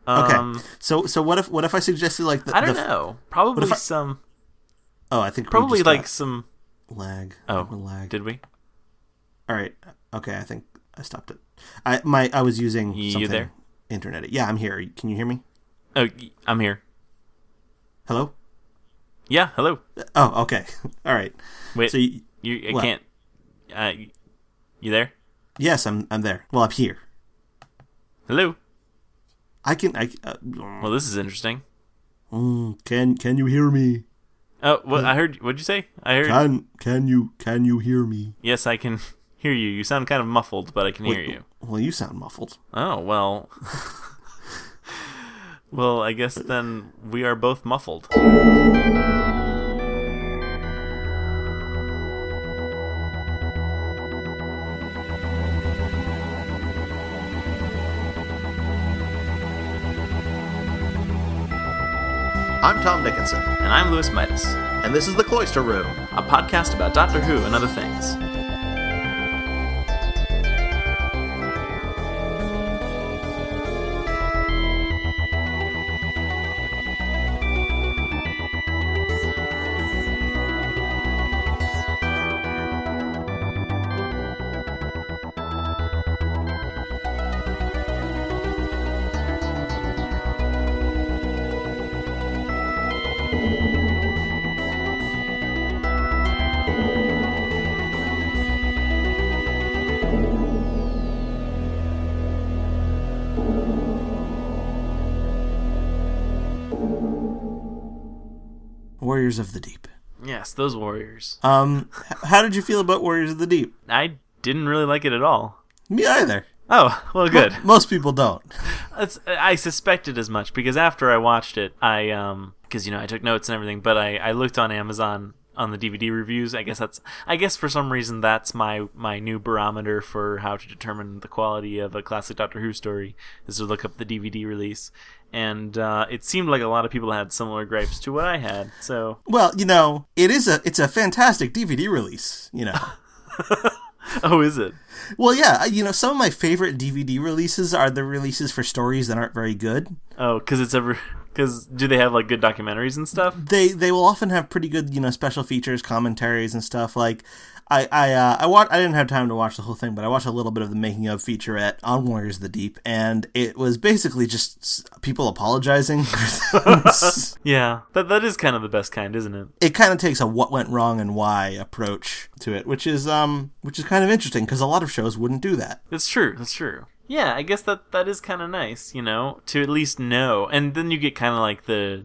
Okay. So what if I suggested like I don't know. Probably some. Oh, I think probably we just like got some lag. Oh, lag. did we? All right. Okay, I think I stopped it. I was using something. You there? Internet. Yeah, I'm here. Can you hear me? Oh, I'm here. Hello? Yeah, hello. Oh, okay. All right. Wait, so I can't. You there? Yes, I'm there. Well, I'm here. Hello. I can. Well, this is interesting. Can you hear me? Oh, what I heard. What'd you say? I heard. Can you hear me? Yes, I can hear you. You sound kind of muffled, but I can hear you. Well, you sound muffled. Oh well. Well, I guess then we are both muffled. I'm Tom Dickinson, And I'm Louis Midas, and this is the Cloister Room. a podcast about Doctor Who and other things. Warriors of the Deep. Yes, those warriors. How did you feel about Warriors of the Deep? I didn't really like it at all. Me either. Oh, well, good. Most people don't. I suspected as much because after I watched it, because I took notes and everything, but I looked on Amazon on the DVD reviews. I guess for some reason that's my new barometer for how to determine the quality of a classic Doctor Who story is to look up the DVD release. And it seemed like a lot of people had similar gripes to what I had. So well, it's a fantastic DVD release. Oh, is it? Well, yeah. Some of my favorite DVD releases are the releases for stories that aren't very good. Oh, because do they have like good documentaries and stuff? They will often have pretty good special features, commentaries, and stuff. Like I didn't have time to watch the whole thing, but I watched a little bit of the making of featurette on Warriors of the Deep, and it was basically just people apologizing. Yeah, that is kind of the best kind, isn't it? It kind of takes a what went wrong and why approach to it, which is kind of interesting because a lot of shows wouldn't do that. That's true. Yeah, I guess that is kind of nice, to at least know, and then you get kind of like the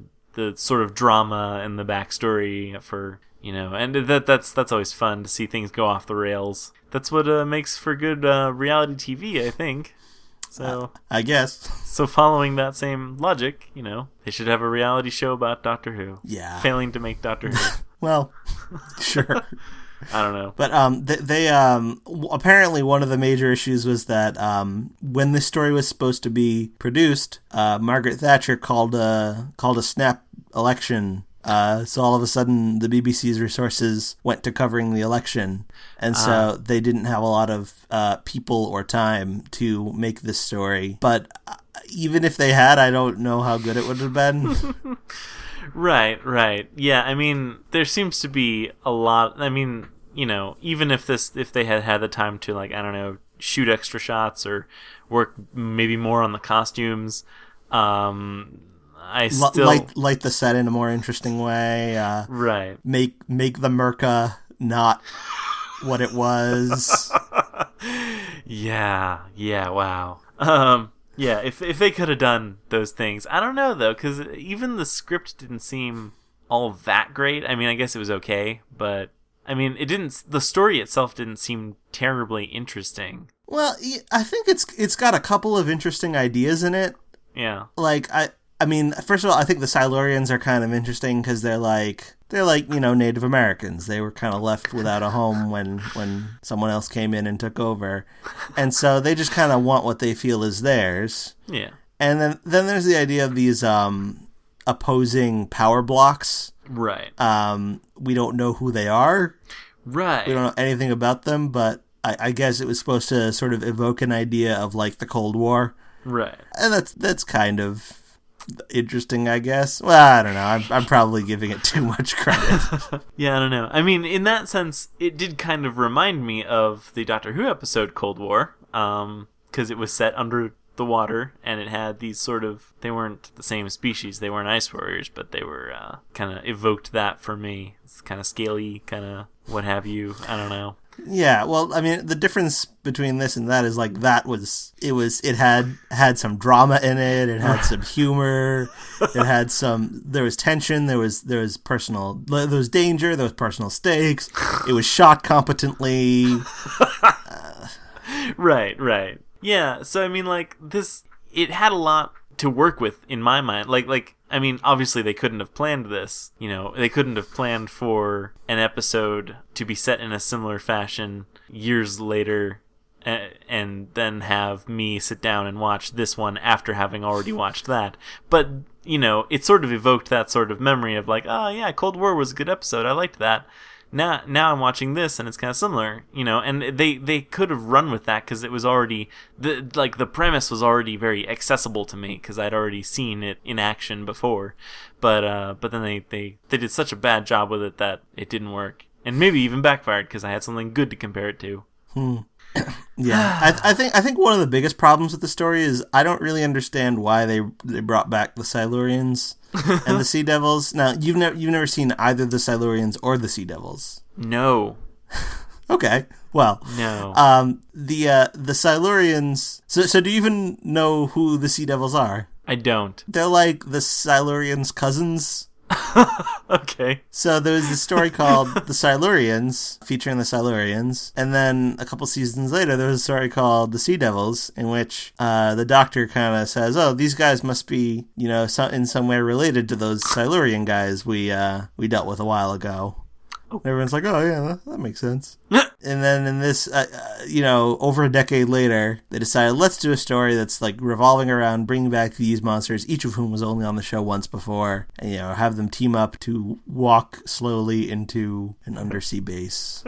sort of drama and the backstory for. And that's always fun to see things go off the rails. That's what makes for good reality TV, I think. So I guess. So following that same logic, they should have a reality show about Doctor Who. Yeah. Failing to make Doctor Who. Well, sure. I don't know. But they apparently one of the major issues was that when this story was supposed to be produced, Margaret Thatcher called a snap election. So all of a sudden, the BBC's resources went to covering the election, and so they didn't have a lot of people or time to make this story. But even if they had, I don't know how good it would have been. Right. Yeah, I mean, there seems to be a lot. I mean, even if they had the time to, like, I don't know, shoot extra shots or work maybe more on the costumes. I still light the set in a more interesting way. Right. Make the Merca not what it was. Yeah. Wow. Yeah. If they could have done those things, I don't know though, because even the script didn't seem all that great. I mean, I guess it was okay, but I mean, it didn't. The story itself didn't seem terribly interesting. Well, I think it's got a couple of interesting ideas in it. Yeah. Like I mean, first of all, I think the Silurians are kind of interesting because they're like Native Americans. They were kind of left without a home when someone else came in and took over, and so they just kind of want what they feel is theirs. Yeah. And then there's the idea of these opposing power blocks. Right. We don't know who they are. Right. We don't know anything about them, but I guess it was supposed to sort of evoke an idea of like the Cold War. Right. And that's kind of interesting, I guess. Well, I don't know. I'm probably giving it too much credit. Yeah, I don't know. I mean, in that sense, it did kind of remind me of the Doctor Who episode Cold War, because it was set under the water, and it had these sort of, they weren't the same species, they weren't ice warriors, but they were kind of evoked that for me. It's kind of scaly, kind of what have you. I don't know. Yeah, well, I mean, the difference between this and that is like it had some drama in it. It had some humor. It had there was tension. There was danger. There was personal stakes. It was shot competently. Right. Yeah. So I mean, like this, it had a lot to work with in my mind. Like I mean, obviously they couldn't have planned this. You know, they couldn't have planned for an episode to be set in a similar fashion years later, and then have me sit down and watch this one after having already watched that. But you know, it sort of evoked that sort of memory of like, oh yeah, Cold War was a good episode. I liked that. Now I'm watching this and it's kind of similar, you know, and they could have run with that because it was already, the premise was already very accessible to me because I'd already seen it in action before, but then they did such a bad job with it that it didn't work, and maybe even backfired because I had something good to compare it to. Yeah, I think one of the biggest problems with the story is I don't really understand why they brought back the Silurians and the Sea Devils. Now, you've never seen either the Silurians or the Sea Devils. No. Okay. Well, no. The Silurians. So do you even know who the Sea Devils are? I don't. They're like the Silurians' cousins. Okay. So there was this story called The Silurians, featuring the Silurians, and then a couple seasons later there was a story called The Sea Devils, in which the Doctor kind of says, oh, these guys must be, you know, in some way related to those Silurian guys we dealt with a while ago. And everyone's like, oh yeah, that makes sense. And then in this, you know, over a decade later, they decided, let's do a story that's like revolving around bringing back these monsters, each of whom was only on the show once before, and, you know, have them team up to walk slowly into an undersea base.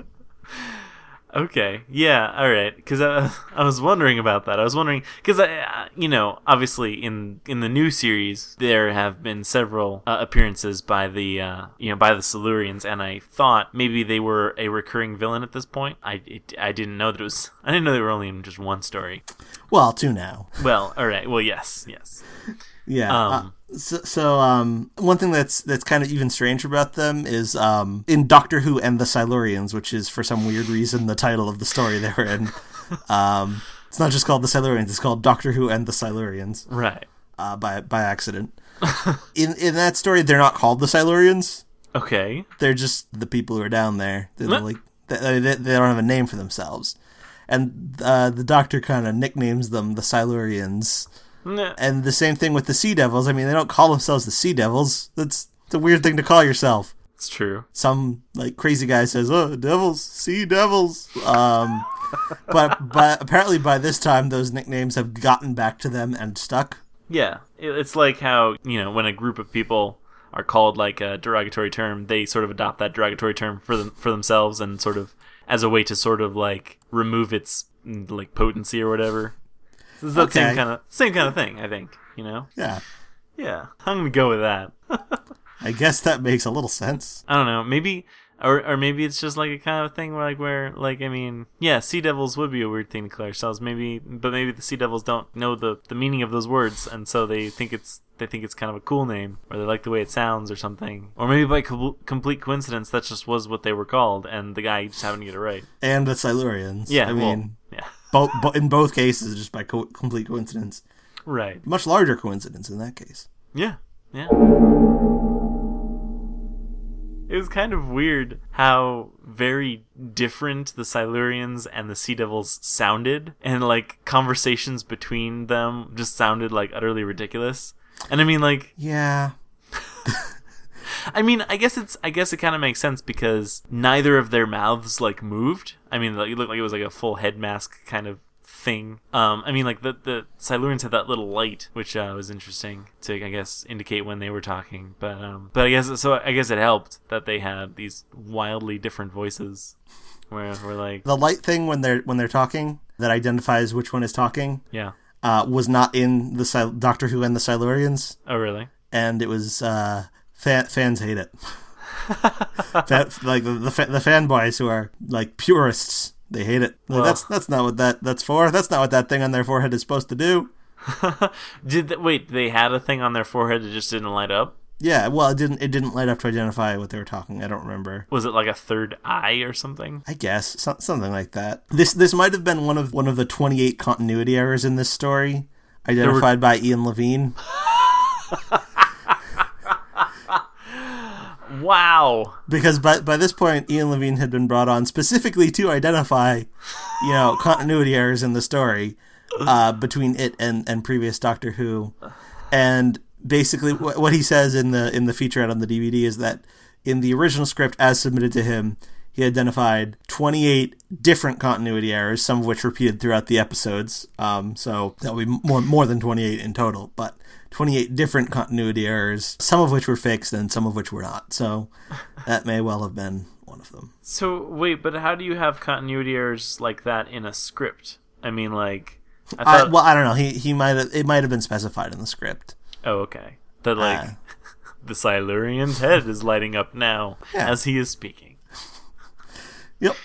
Okay, yeah, all right. Because I was wondering about that. I was wondering because you know, obviously in the new series there have been several appearances by the by the Silurians, and I thought maybe they were a recurring villain at this point. I didn't know that it was. I didn't know they were only in just one story. Well, two now. Well, all right. Well, yes. Yeah. So one thing that's kind of even strange about them is in Doctor Who and the Silurians, which is for some weird reason the title of the story they were in. It's not just called the Silurians; it's called Doctor Who and the Silurians. Right. By accident. in that story, they're not called the Silurians. Okay. They're just the people who are down there. They're like they don't have a name for themselves, and the Doctor kind of nicknames them the Silurians. And the same thing with the Sea Devils. I mean, they don't call themselves the Sea Devils. It's a weird thing to call yourself. It's true. Some like crazy guy says, "Oh, devils, Sea Devils." But apparently by this time, those nicknames have gotten back to them and stuck. Yeah, it's like how, you know, when a group of people are called like a derogatory term, they sort of adopt that derogatory term for themselves, and sort of as a way to sort of like remove its like potency or whatever. It's the same kind of thing, I think, you know? Yeah. Yeah. I'm going to go with that. I guess that makes a little sense. I don't know. Maybe, or maybe it's just like a kind of thing where I mean, yeah, Sea Devils would be a weird thing to call ourselves. But maybe the Sea Devils don't know the meaning of those words, and so they think it's kind of a cool name, or they like the way it sounds or something. Or maybe by complete coincidence, that just was what they were called, and the guy just happened to get it right. And the Silurians. Yeah, I mean, yeah. In both cases, just by complete coincidence. Right. Much larger coincidence in that case. Yeah. It was kind of weird how very different the Silurians and the Sea Devils sounded, and like conversations between them just sounded like utterly ridiculous. And I mean, like, yeah. I mean, I guess it kind of makes sense because neither of their mouths like moved. I mean, like, it looked like it was like a full head mask kind of thing. I mean, like the Silurians had that little light, which was interesting to, I guess, indicate when they were talking. But I guess it helped that they had these wildly different voices, where like the light thing when they're talking that identifies which one is talking. Yeah. was not in the Doctor Who and the Silurians. Oh, really? And it was fans hate it. Like the fanboys who are like purists, they hate it. Like, Well, that's not what that's for. That's not what that thing on their forehead is supposed to do. Wait, they had a thing on their forehead that just didn't light up? Yeah, well, it didn't light up to identify what they were talking. I don't remember. Was it like a third eye or something? I guess something like that. This might have been one of the 28 continuity errors in this story, identified by Ian Levine. Wow. Because by this point, Ian Levine had been brought on specifically to identify, continuity errors in the story between it and previous Doctor Who, and basically what he says in the featurette on the DVD is that in the original script as submitted to him, he identified 28 different continuity errors, some of which repeated throughout the episodes. So that would be more than 28 in total, but 28 different continuity errors, some of which were fixed and some of which were not. So that may well have been one of them. So, wait, but how do you have continuity errors like that in a script? I mean, like... I don't know. It might have been specified in the script. Oh, okay. That, like, the Silurian's head is lighting up now as he is speaking. Yep.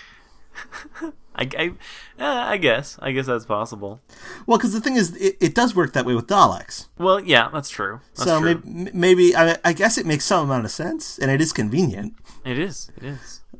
I guess that's possible. Well, because the thing is, it does work that way with Daleks. Well, yeah, that's true. That's so true. maybe I guess it makes some amount of sense, and it is convenient. It is.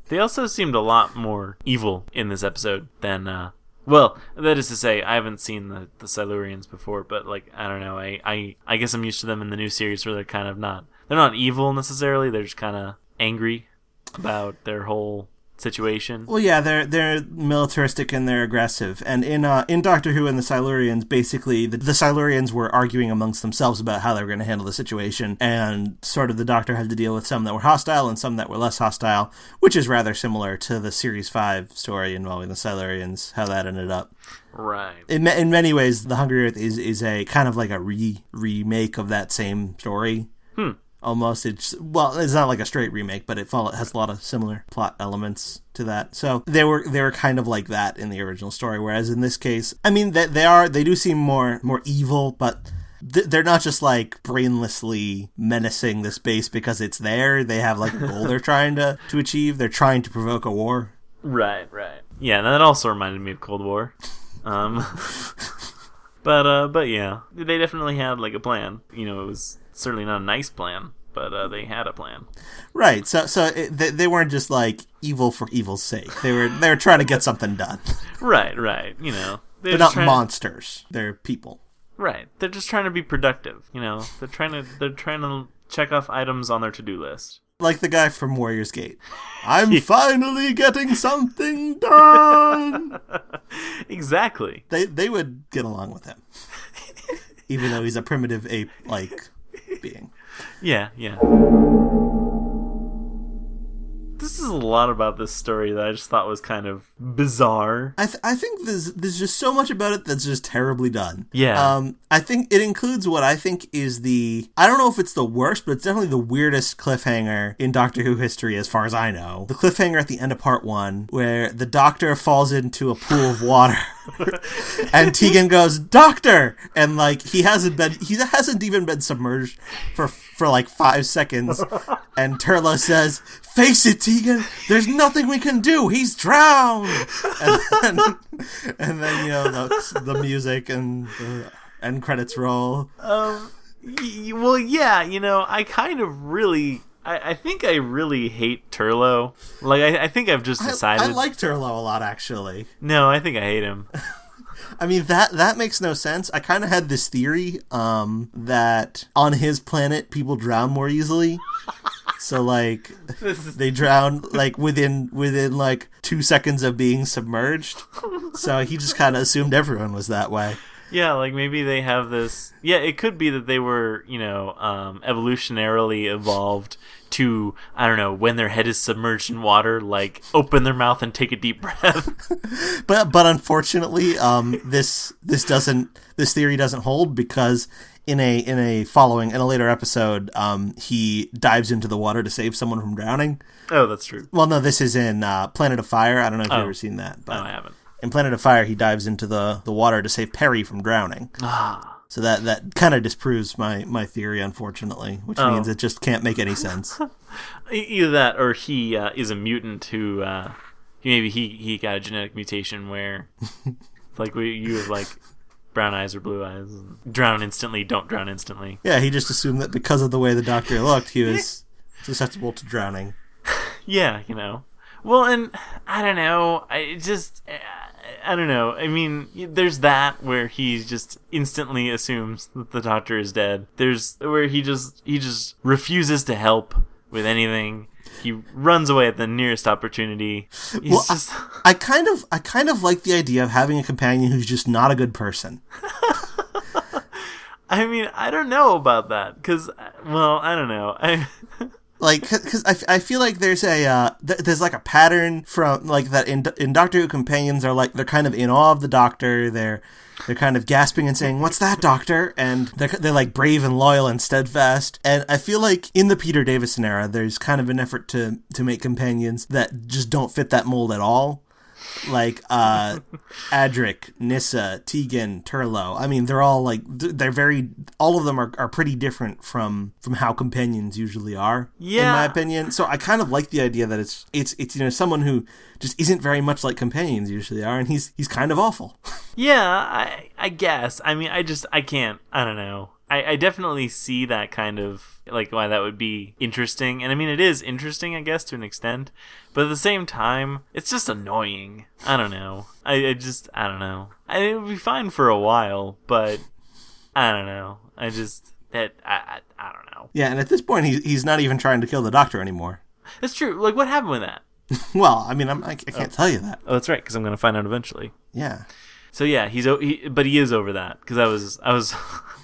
They also seemed a lot more evil in this episode than... Well, that is to say, I haven't seen the Silurians before, but, like, I don't know, I guess I'm used to them in the new series where they're kind of not... They're not evil, necessarily, they're just kind of angry about their whole situation. Well, yeah, they're militaristic and they're aggressive. And in Doctor Who and the Silurians, basically, the Silurians were arguing amongst themselves about how they were going to handle the situation, and sort of the Doctor had to deal with some that were hostile and some that were less hostile, which is rather similar to the Series 5 story involving the Silurians, how that ended up. Right. In many ways, The Hungry Earth is a kind of like a remake of that same story. Almost. It's not like a straight remake, but it has a lot of similar plot elements to that. So they were kind of like that in the original story, whereas in this case, I mean, they do seem more evil, but they're not just like brainlessly menacing this base because it's there. They have like a goal they're trying to achieve. They're trying to provoke a war. Right. Yeah, and that also reminded me of Cold War. But yeah, they definitely had like a plan. It was certainly not a nice plan, but they had a plan. Right. So they weren't just like evil for evil's sake. They were trying to get something done. Right. They're not monsters. They're people. Right. They're just trying to be productive. They're trying to check off items on their to-do list. Like the guy from Warrior's Gate. I'm finally getting something done. Exactly. They would get along with him, even though he's a primitive ape-like being. Yeah. This is a lot about this story that I just thought was kind of bizarre. I think there's just so much about it that's just terribly done. Yeah. I think it includes what I think is I don't know if it's the worst, but it's definitely the weirdest cliffhanger in Doctor Who history as far as I know. The cliffhanger at the end of part 1, where the Doctor falls into a pool of water. And Tegan goes, "Doctor!" And like he hasn't even been submerged for like 5 seconds. And Turlough says, "Face it, Tegan, there's nothing we can do. He's drowned." And then the music and the end credits roll. Well, yeah, I kind of really... I think I really hate Turlough. Like, I think I've just decided... I like Turlough a lot, actually. No, I think I hate him. I mean, that makes no sense. I kind of had this theory that on his planet, people drown more easily. So, like, they drown, like, within like, 2 seconds of being submerged. So he just kind of assumed everyone was that way. Yeah, like, maybe they have this... Yeah, it could be that they were, evolutionarily evolved to, I don't know, when their head is submerged in water, like, open their mouth and take a deep breath. But unfortunately, this theory doesn't hold because in a later episode, he dives into the water to save someone from drowning. Oh, that's true. Well, no, this is in Planet of Fire. I don't know if you've ever seen that. But, no, I haven't. in Planet of Fire, he dives into the water to save Perry from drowning. So that kind of disproves my theory, unfortunately, which means it just can't make any sense. Either that, or he is a mutant who maybe he got a genetic mutation where like you have like brown eyes or blue eyes, drown instantly, don't drown instantly. Yeah, he just assumed that because of the way the doctor looked, he was susceptible to drowning. Yeah, Well, and I don't know. I don't know. I mean, there's that where he just instantly assumes that the doctor is dead. There's where he just refuses to help with anything. He runs away at the nearest opportunity. I kind of like the idea of having a companion who's just not a good person. I mean, I don't know about that because, well, I don't know. Because I feel like there's there's like a pattern from like that in Doctor Who companions are like they're kind of in awe of the Doctor. They're kind of gasping and saying, "What's that, Doctor?" And they're like brave and loyal and steadfast. And I feel like in the Peter Davison era, there's kind of an effort to make companions that just don't fit that mold at all. Like Adric, Nyssa, Tegan, Turlough. I mean, they're all like all of them are pretty different from how companions usually are. Yeah. In my opinion. So I kind of like the idea that it's someone who just isn't very much like companions usually are, and he's kind of awful. Yeah, I guess. I mean, I can't. I don't know. I definitely see that kind of, like, why that would be interesting. And I mean, it is interesting, I guess, to an extent. But at the same time, it's just annoying. I don't know. I don't know. It would be fine for a while, but I don't know. I don't know. Yeah, and at this point, he's not even trying to kill the Doctor anymore. That's true. Like, what happened with that? Well, I mean, I can't tell you that. Oh, that's right, because I'm going to find out eventually. Yeah. So yeah, but he is over that, because I was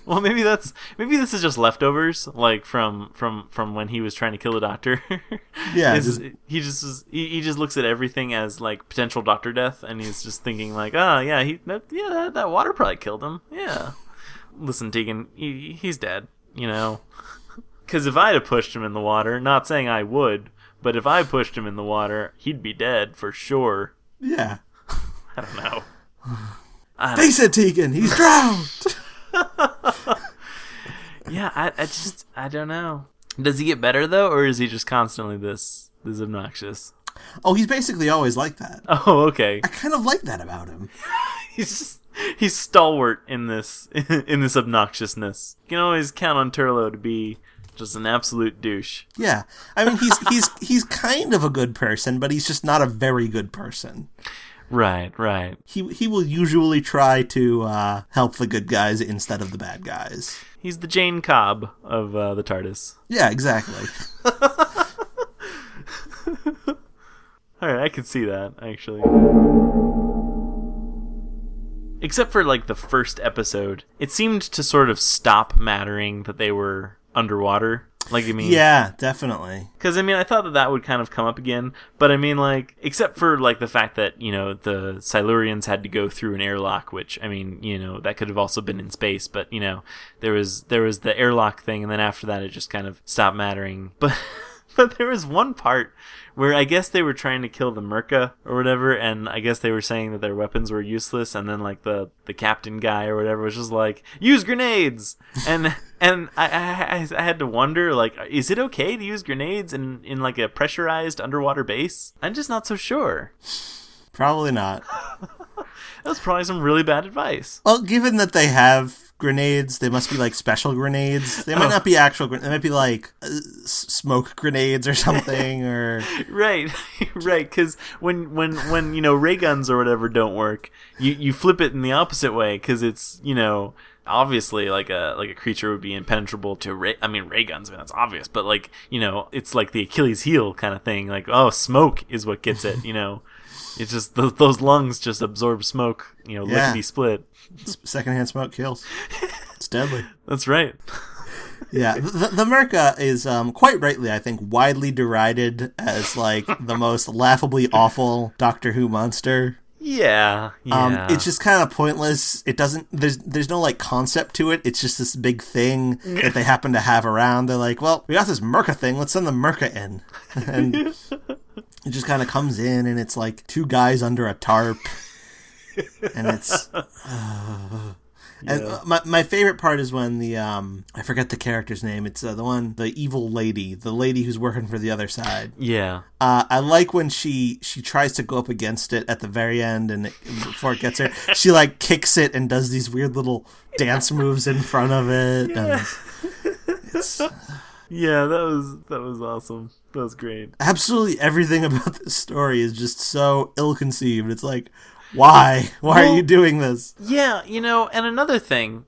well, maybe this is just leftovers, like from when he was trying to kill the Doctor. Yeah, he just looks at everything as like potential Doctor death, and he's just thinking like, that water probably killed him. Yeah, listen, Tegan, he's dead, because if I'd have pushed him in the water, not saying I would, but if I pushed him in the water, he'd be dead for sure. Yeah, I don't know. Face it, Tegan, he's drowned. Yeah, I don't know. Does he get better though, or is he just constantly this obnoxious? Oh, he's basically always like that. Oh, okay. I kind of like that about him. He's stalwart in this obnoxiousness. You can always count on Turlough to be just an absolute douche. Yeah, I mean he's kind of a good person, but he's just not a very good person. Right. He will usually try to help the good guys instead of the bad guys. He's the Jane Cobb of the TARDIS. Yeah, exactly. All right, I can see that, actually. Except for, like, the first episode, it seemed to sort of stop mattering that they were underwater. Like, I mean... Yeah, definitely. Because, I mean, I thought that would kind of come up again. But, I mean, like, except for, like, the fact that, the Silurians had to go through an airlock, which, I mean, that could have also been in space. But, there was the airlock thing, and then after that it just kind of stopped mattering. But there was one part where I guess they were trying to kill the Merca or whatever, and I guess they were saying that their weapons were useless, and then like the captain guy or whatever was just like, use grenades! And I had to wonder, like, is it okay to use grenades in like a pressurized underwater base? I'm just not so sure. Probably not. That was probably some really bad advice. Well, given that they have grenades, they must be like special grenades. They might not be actual grenades. They might be like smoke grenades or something. Or right. Because when ray guns or whatever don't work, you flip it in the opposite way, because it's obviously like a creature would be impenetrable to ray guns. I mean, that's obvious, but like it's like the Achilles heel kind of thing. Like, oh, smoke is what gets it. It's just those lungs just absorb smoke. Lickety split. Secondhand smoke kills. It's deadly. That's right. Yeah, the Merca is quite rightly, I think, widely derided as like the most laughably awful Doctor Who monster. Yeah. It's just kind of pointless. It doesn't. There's no like concept to it. It's just this big thing that they happen to have around. They're like, well, we got this Merca thing. Let's send the Merca in, and it just kind of comes in, and it's like two guys under a tarp. And it's... And my favorite part is when the I forget the character's name. It's the evil lady, the lady who's working for the other side. Yeah. I like when she tries to go up against it at the very end, and before it gets her, she like kicks it and does these weird little dance moves in front of it. Yeah. And it's yeah, that was awesome. That was great. Absolutely everything about this story is just so ill-conceived. It's like, why? Why are you doing this? Yeah, and another thing,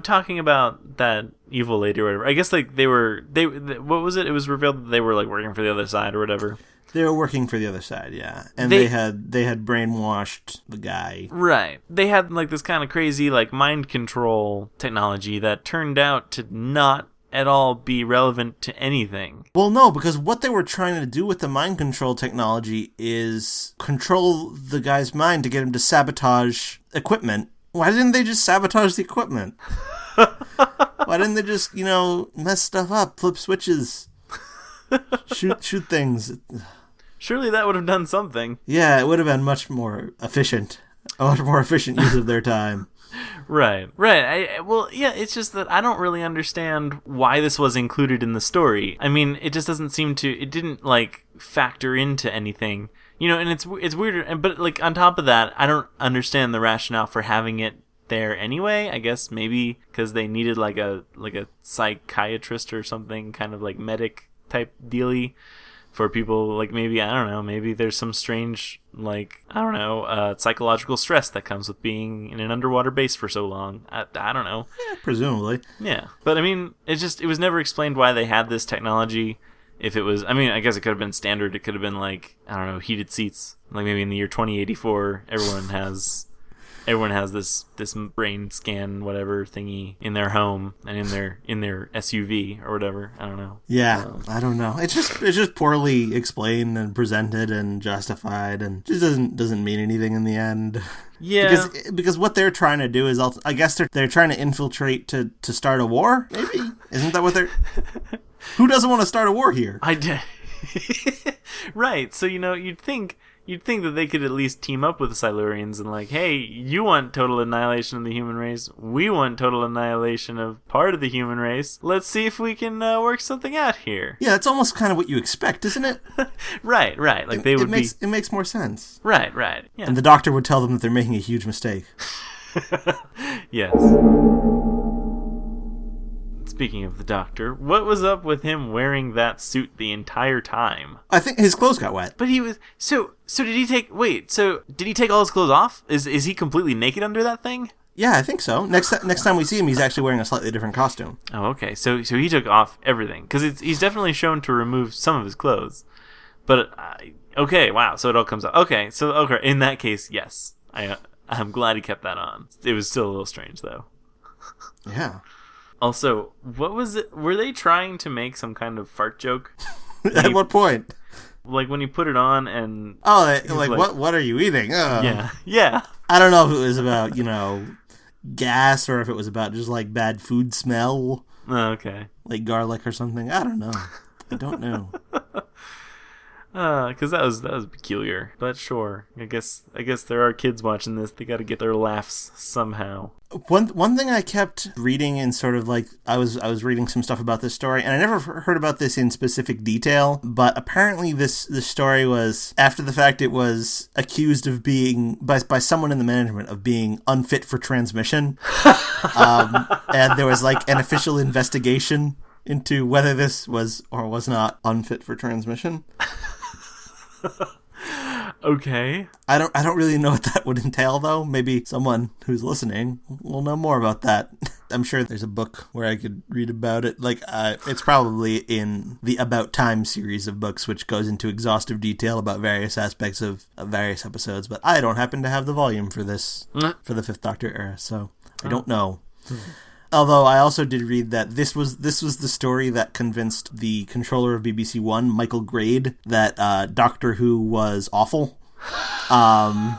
talking about that evil lady or whatever. I guess like what was it? It was revealed that they were like working for the other side or whatever. They were working for the other side, yeah. And they had brainwashed the guy. Right. They had like this kind of crazy like mind control technology that turned out to not at all be relevant to anything. Well, no, because what they were trying to do with the mind control technology is control the guy's mind to get him to sabotage equipment. Why didn't they just sabotage the equipment? Why didn't they just, mess stuff up, flip switches, shoot things? Surely that would have done something. Yeah, it would have been much more efficient. A much more efficient use of their time. Right. It's just that I don't really understand why this was included in the story. I mean, it just doesn't seem to, it didn't, like, factor into anything. And it's weird, but, like, on top of that, I don't understand the rationale for having it there anyway. I guess maybe because they needed, like a psychiatrist or something, kind of, like, medic type dealy. For people, like, maybe, I don't know, maybe there's some strange, like, I don't know, psychological stress that comes with being in an underwater base for so long. I don't know. Yeah, presumably. Yeah. But, I mean, it was never explained why they had this technology. If it was, I mean, I guess it could have been standard. It could have been, like, I don't know, heated seats. Like, maybe in the year 2084, everyone has this brain scan whatever thingy in their home and in their SUV or whatever. I don't know. Yeah, I don't know. It's just poorly explained and presented and justified, and just doesn't mean anything in the end. Yeah, because what they're trying to do is, I guess they're trying to infiltrate to start a war. Maybe isn't that what they're? Who doesn't want to start a war here? I did. Right. So you'd think that they could at least team up with the Silurians and like, hey, you want total annihilation of the human race. We want total annihilation of part of the human race. Let's see if we can work something out here. Yeah, it's almost kind of what you expect, isn't it? Right. Like it makes more sense. Right. Yeah. And the doctor would tell them that they're making a huge mistake. Yes. Speaking of the doctor, what was up with him wearing that suit the entire time? I think his clothes got wet. But he was so did he take all his clothes off? Is he completely naked under that thing? Yeah, I think so. Next time we see him, he's actually wearing a slightly different costume. Oh, okay. So he took off everything cuz he's definitely shown to remove some of his clothes. But okay, wow. So it all comes out. Okay. In that case, yes. I'm glad he kept that on. It was still a little strange though. Yeah. Also, what was it? Were they trying to make some kind of fart joke? At what point? Like when he put it on and... Oh, like what are you eating? Yeah. I don't know if it was about, gas or if it was about just like bad food smell. Oh, okay. Like garlic or something. I don't know. I don't know. Because that was peculiar. But sure, I guess there are kids watching this. They got to get their laughs somehow. One thing I kept reading and sort of like I was reading some stuff about this story, and I never heard about this in specific detail, but apparently this story was after the fact. It was accused of being by someone in the management of being unfit for transmission, and there was like an official investigation into whether this was or was not unfit for transmission. Okay. I don't really know what that would entail, though. Maybe someone who's listening will know more about that. I'm sure there's a book where I could read about it. Like, it's probably in the About Time series of books, which goes into exhaustive detail about various aspects of various episodes. But I don't happen to have the volume for this, for the Fifth Doctor era, so I don't know. Although I also did read that this was the story that convinced the controller of BBC One, Michael Grade, that Doctor Who was awful, and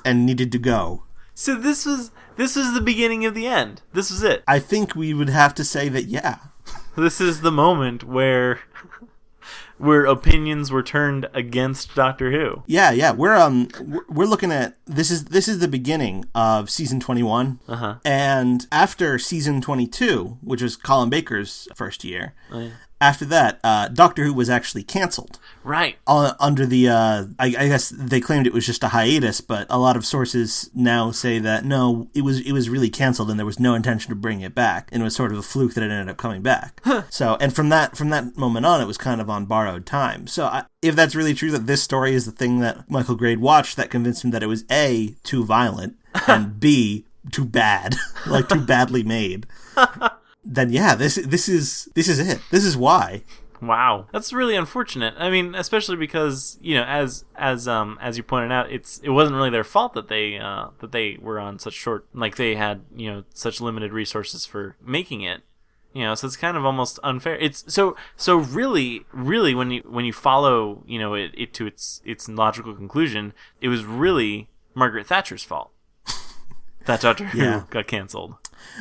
needed to go. So this was the beginning of the end. This was it. I think we would have to say that, yeah. This is the moment where where opinions were turned against Doctor Who. Yeah. We're looking at this is the beginning of season 21. And after season 22, which was Colin Baker's first year. Oh, yeah. After that, Doctor Who was actually canceled. Right. Under the, I guess they claimed it was just a hiatus, but a lot of sources now say that no, it was really canceled and there was no intention to bring it back, and it was sort of a fluke that it ended up coming back. So, and from that moment on, it was kind of on borrowed time. So, if that's really true, that this story is the thing that Michael Grade watched that convinced him that it was A, too violent, and B, too bad, like too badly made. Then yeah, this is it. This is why. Wow, that's really unfortunate. I mean, especially because as you pointed out, it wasn't really their fault that they were on such short, like they had such limited resources for making it. So it's kind of almost unfair. It's so really when you follow it to its logical conclusion, it was really Margaret Thatcher's fault that Doctor Who got canceled.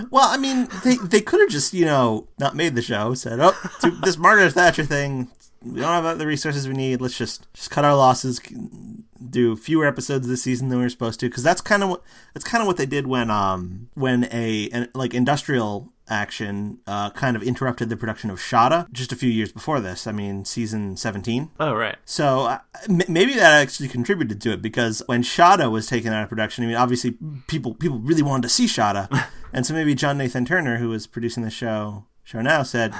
Well, I mean, they could have just, not made the show, said, this Margaret Thatcher thing, we don't have the resources we need, let's just cut our losses, do fewer episodes this season than we were supposed to, because that's kind of what they did when industrial action kind of interrupted the production of Shada just a few years before this. I mean, season 17. Oh, right. So maybe that actually contributed to it, because when Shada was taken out of production, I mean, obviously people really wanted to see Shada, and so maybe John Nathan Turner, who was producing the show now, said,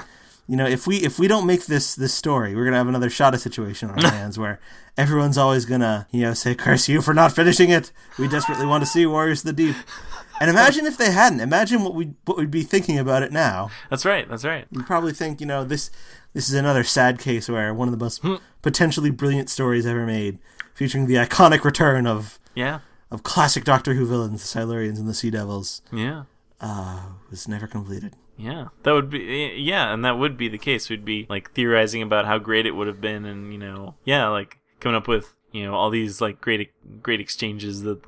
if we don't make this story, we're gonna have another Shada situation on our hands where everyone's always gonna say, curse you for not finishing it. We desperately want to see Warriors of the Deep. And imagine if they hadn't. Imagine what we'd be thinking about it now. That's right. We'd probably think, this is another sad case where one of the most potentially brilliant stories ever made, featuring the iconic return of classic Doctor Who villains, the Silurians and the Sea Devils. Yeah. Was never completed. Yeah, that would be and that would be the case. We'd be like theorizing about how great it would have been, and like coming up with all these like great exchanges that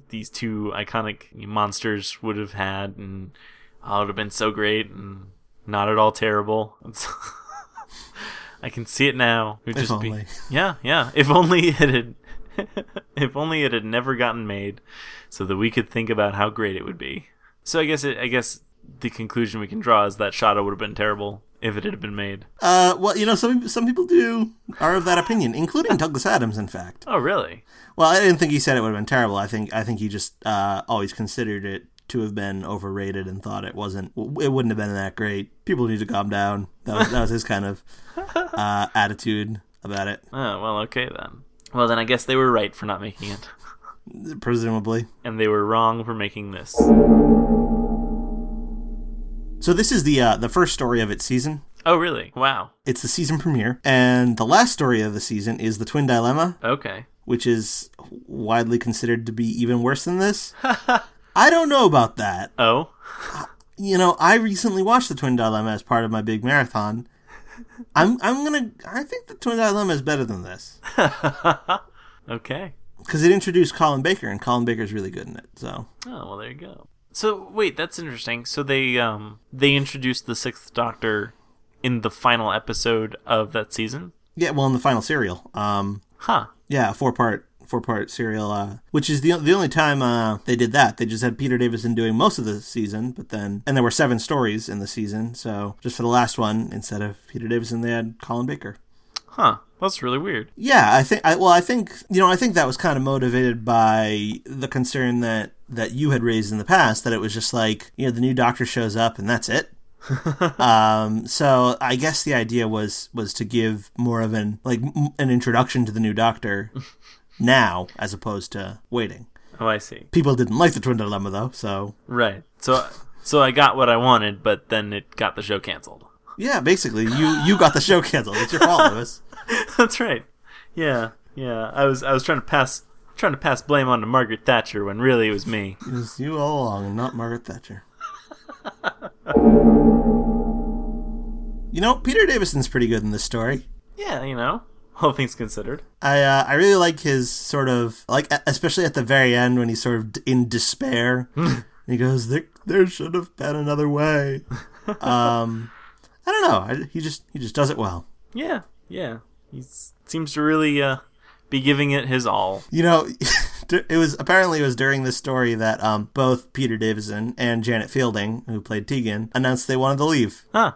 these two iconic monsters would have had, and it would have been so great and not at all terrible. I can see it now. It would just only. Be yeah. If only it had never gotten made, so that we could think about how great it would be. So I guess the conclusion we can draw is that Shada would have been terrible if it had been made. Well, some people are of that opinion, including Douglas Adams, in fact. Oh, really? Well, I didn't think he said it would have been terrible. I think he just always considered it to have been overrated and thought it wouldn't have been that great. People need to calm down. That was his kind of attitude about it. Oh, well, okay then. Well, then I guess they were right for not making it. Presumably. And they were wrong for making this. So this is the first story of its season. Oh, really? Wow. It's the season premiere. And the last story of the season is the Twin Dilemma. Okay. Which is widely considered to be even worse than this. I don't know about that. Oh? I recently watched the Twin Dilemma as part of my big marathon. I think the Twin Dilemma is better than this. Okay. Because it introduced Colin Baker, and Colin Baker's really good in it, so. Oh, well, there you go. So, wait, that's interesting. So they introduced the Sixth Doctor in the final episode of that season? Yeah, well, in the final serial. Yeah, a four-part serial, which is the only time they did that. They just had Peter Davison doing most of the season, and there were 7 stories in the season, so just for the last one, instead of Peter Davison, they had Colin Baker. Huh. That's really weird. Yeah, I think that was kind of motivated by the concern that you had raised in the past, that it was just like, the new Doctor shows up and that's it. So I guess the idea was to give more of an introduction to the new Doctor now, as opposed to waiting. Oh, I see. People didn't like the Twin Dilemma though, so. Right. So I got what I wanted, but then it got the show canceled. Yeah, basically, you got the show canceled. It's your fault, Lewis. That's right. Yeah. I was trying to pass blame on to Margaret Thatcher when really it was me. It was you all along, and not Margaret Thatcher. Peter Davison's pretty good in this story. Yeah, all things considered. I really like his sort of, especially at the very end when he's sort of in despair. He goes, there should have been another way. I don't know. He just does it well. Yeah. Yeah, he seems to really be giving it his all. You know, it was during this story that both Peter Davison and Janet Fielding, who played Tegan, announced they wanted to leave. Huh.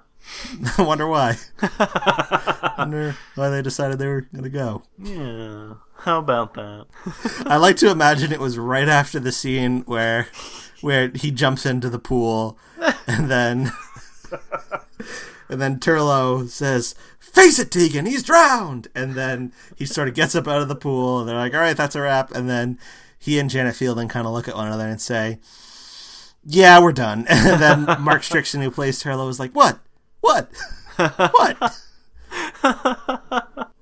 I wonder why. I wonder why they decided they were going to go. Yeah, how about that? I like to imagine it was right after the scene where he jumps into the pool, and then Turlough says, "Face it, Tegan, he's drowned!" And then he sort of gets up out of the pool, and they're like, all right, that's a wrap. And then he and Janet Fielding kind of look at one another and say, yeah, we're done. And then Mark Strickson, who plays Turlough, was like, What? What?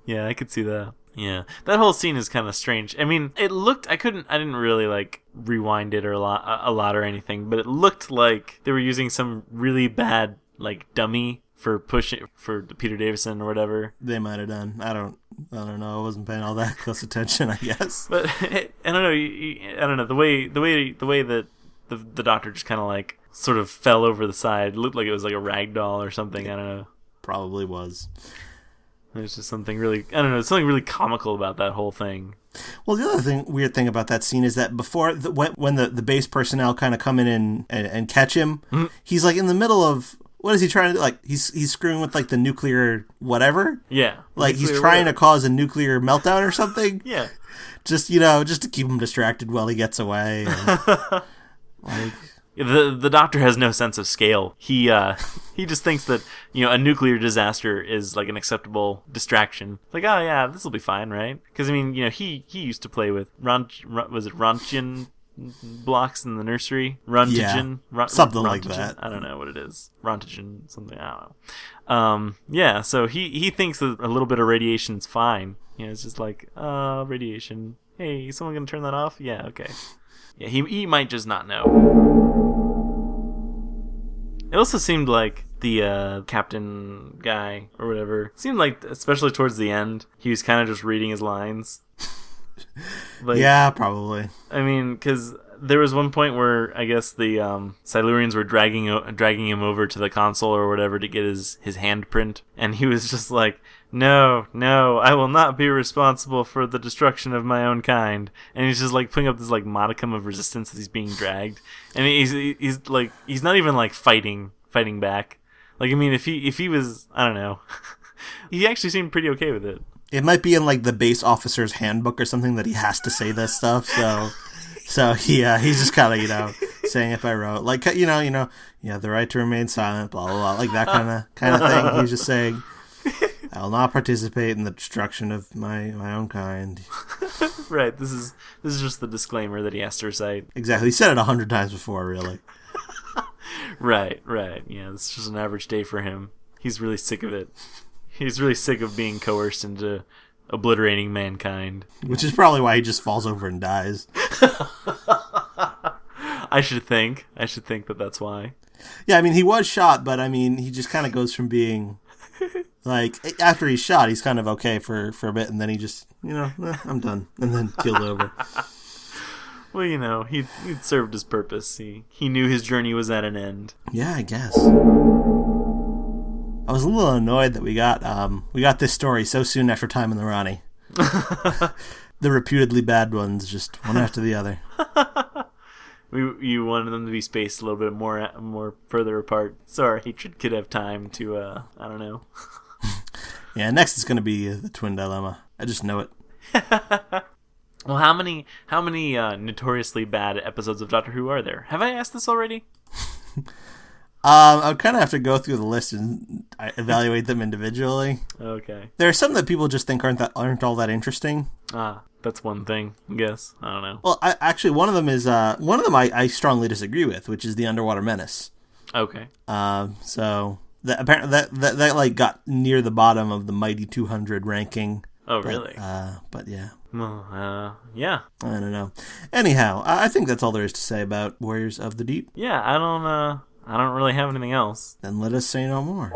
Yeah, I could see that. Yeah, that whole scene is kind of strange. I mean, I didn't really like rewind it or a lot or anything, but it looked like they were using some really bad like dummy for Peter Davison or whatever. They might have done. I don't know. I wasn't paying all that close attention, I guess. But I don't know. I don't know the way that the doctor just kind of like sort of fell over the side. It looked like it was like a rag doll or something. I don't know. Probably was. There's just something really, I don't know, something really comical about that whole thing. Well, the other weird thing about that scene is that before, when the base personnel kind of come in and catch him, he's like in the middle of, what is he trying to do? Like, he's screwing with like the nuclear whatever? Yeah. Like he's trying to cause a nuclear meltdown or something? Yeah. Just to keep him distracted while he gets away. And, like... The doctor has no sense of scale. He just thinks that, a nuclear disaster is like an acceptable distraction. Like, oh yeah, this will be fine, right? Because I mean, he used to play with Rontgen blocks in the nursery. Rontgen, yeah, something like that. I don't know what it is. Rontgen something. I don't know. Yeah. So he thinks that a little bit of radiation's fine. It's just like, radiation. Hey, is someone gonna turn that off? Yeah. Okay. Yeah. He might just not know. It also seemed like the captain guy or whatever, seemed like, especially towards the end, he was kind of just reading his lines. Like, yeah, probably. I mean, because there was one point where I guess the Silurians were dragging him over to the console or whatever to get his handprint, and he was just like, no, I will not be responsible for the destruction of my own kind. And he's just like putting up this like modicum of resistance as he's being dragged, and he's not even like fighting back. Like, I mean, if he was, I don't know, he actually seemed pretty okay with it. It might be in like the base officer's handbook or something that he has to say this stuff. So he's just kind of saying it by rote, like you have the right to remain silent, blah blah blah, like that kind of thing. He's just saying, I will not participate in the destruction of my own kind. Right. This is just the disclaimer that he has to recite. Exactly. He said it 100 times before, really. Right. Yeah, this is just an average day for him. He's really sick of it. He's really sick of being coerced into obliterating mankind. Which is probably why he just falls over and dies. I should think that that's why. Yeah, I mean, he was shot, but I mean, he just kind of goes from being... Like, after he's shot, he's kind of okay for a bit, and then he just, I'm done, and then keeled over. Well, he'd served his purpose. He knew his journey was at an end. Yeah, I guess. I was a little annoyed that we got this story so soon after Time in the Ronnie. The reputedly bad ones, just one after the other. You wanted them to be spaced a little bit more further apart. So our hatred could have time to, I don't know. Yeah, next is going to be the twin dilemma. I just know it. Well, how many notoriously bad episodes of Doctor Who are there? Have I asked this already? I would kind of have to go through the list and evaluate them individually. Okay. There are some that people just think aren't all that interesting. That's one thing, I guess. I don't know. Well, actually, one of them I strongly disagree with, which is the Underwater Menace. Okay. So that apparently that like got near the bottom of the Mighty 200 ranking. Oh, really? But yeah. Well, yeah. I don't know. Anyhow, I think that's all there is to say about Warriors of the Deep. Yeah, I don't really have anything else. Then let us say no more.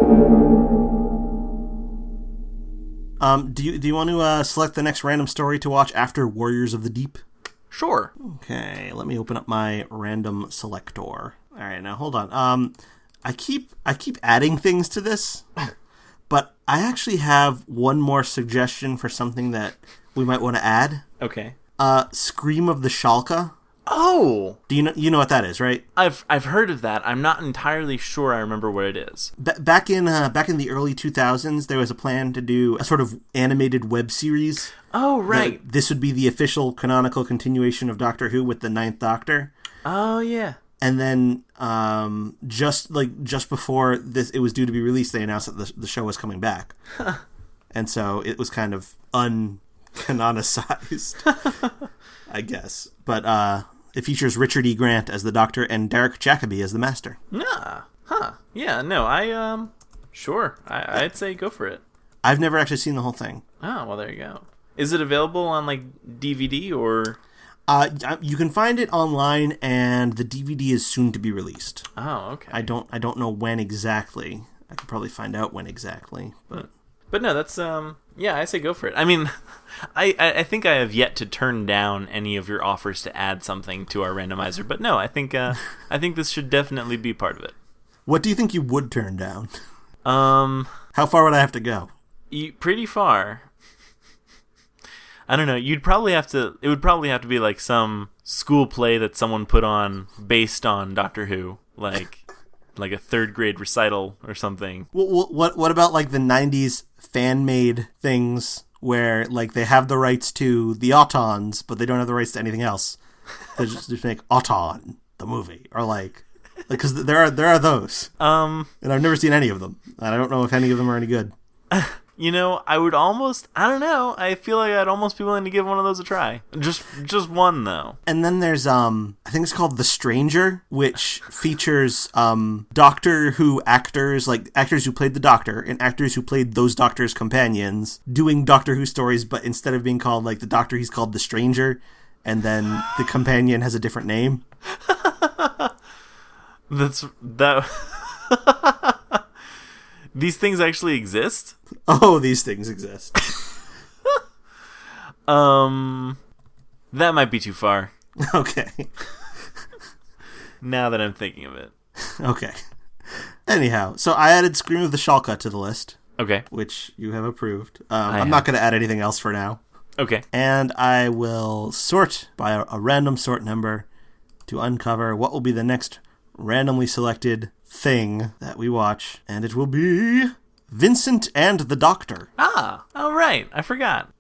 Do you want to select the next random story to watch after Warriors of the Deep? Sure. Okay, let me open up my random selector. All right, now hold on. I keep adding things to this, But I actually have one more suggestion for something that we might want to add. Okay. Scream of the Shalka. Oh! Do you know what that is, right? I've heard of that. I'm not entirely sure I remember what it is. Back in the early 2000s, there was a plan to do a sort of animated web series. Oh, right. This would be the official canonical continuation of Doctor Who with the Ninth Doctor. Oh, yeah. And then just before it was due to be released, they announced that the show was coming back. And so it was kind of uncanonicized, I guess. But it features Richard E. Grant as the Doctor and Derek Jacobi as the Master. Yeah. Huh. Yeah, no, sure. I'd say go for it. I've never actually seen the whole thing. Oh, well, there you go. Is it available on, like, DVD or... You can find it online, and the DVD is soon to be released. Oh, okay. I don't know when exactly. I could probably find out when exactly, but no, that's yeah, I say go for it. I mean, I think I have yet to turn down any of your offers to add something to our randomizer, but no, I think this should definitely be part of it. What do you think you would turn down? How far would I have to go? Pretty far. I don't know. It would probably have to be like some school play that someone put on based on Doctor Who, like a third grade recital or something. What about like the 90s fan-made things where like they have the rights to the Autons, but they don't have the rights to anything else? They just make Auton the movie, or like because there are those. And I've never seen any of them, and I don't know if any of them are any good. You know, I don't know. I feel like I'd almost be willing to give one of those a try. Just one, though. And then there's, I think it's called The Stranger, which features Doctor Who actors, like actors who played the Doctor and actors who played those Doctor's companions, doing Doctor Who stories, but instead of being called, like, the Doctor, he's called The Stranger, and then the companion has a different name. That... These things actually exist? Oh, these things exist. That might be too far. Okay. Now that I'm thinking of it. Okay. Anyhow, so I added Scream of the Shalka to the list. Okay. Which you have approved. I'm not going to add anything else for now. Okay. And I will sort by a random sort number to uncover what will be the next randomly selected thing that we watch, and it will be Vincent and the Doctor. Ah, all right. I forgot.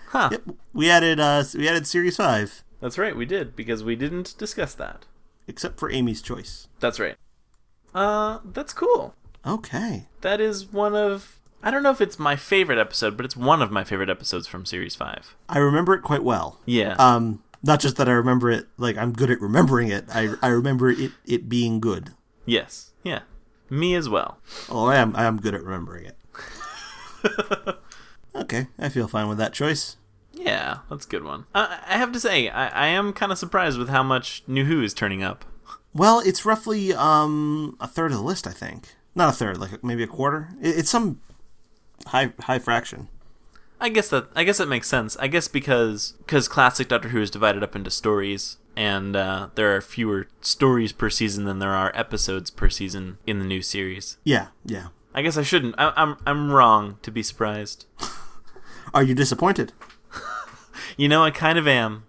Huh. Yep, we added Series 5. That's right, we did, because we didn't discuss that. Except for Amy's choice. That's right. That's cool. Okay. That is one of... I don't know if it's my favorite episode, but it's one of my favorite episodes from Series 5. I remember it quite well. Yeah. Not just that I remember it, like, I'm good at remembering it. I remember it being good. Yes. Yeah. Me as well. Oh, I am good at remembering it. Okay, I feel fine with that choice. Yeah, that's a good one. I have to say, I am kind of surprised with how much New Who is turning up. Well, it's roughly a third of the list, I think. Not a third, like maybe a quarter. It's some high fraction. I guess that makes sense. I guess because classic Doctor Who is divided up into stories, and there are fewer stories per season than there are episodes per season in the new series. Yeah. I guess I shouldn't. I'm wrong to be surprised. Are you disappointed? You know, I kind of am.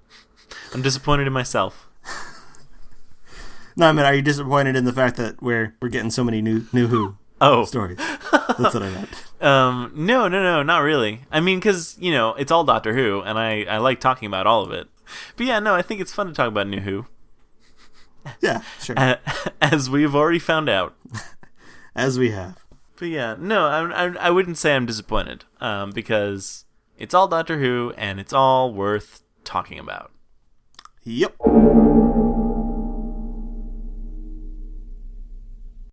I'm disappointed in myself. No, I mean, are you disappointed in the fact that we're getting so many new Who stories? That's what I meant. No, not really. I mean, because, you know, it's all Doctor Who, and I like talking about all of it. But yeah, no, I think it's fun to talk about New Who. Yeah, sure. As we've already found out. As we have. But yeah, no, I wouldn't say I'm disappointed, because it's all Doctor Who, and it's all worth talking about. Yep.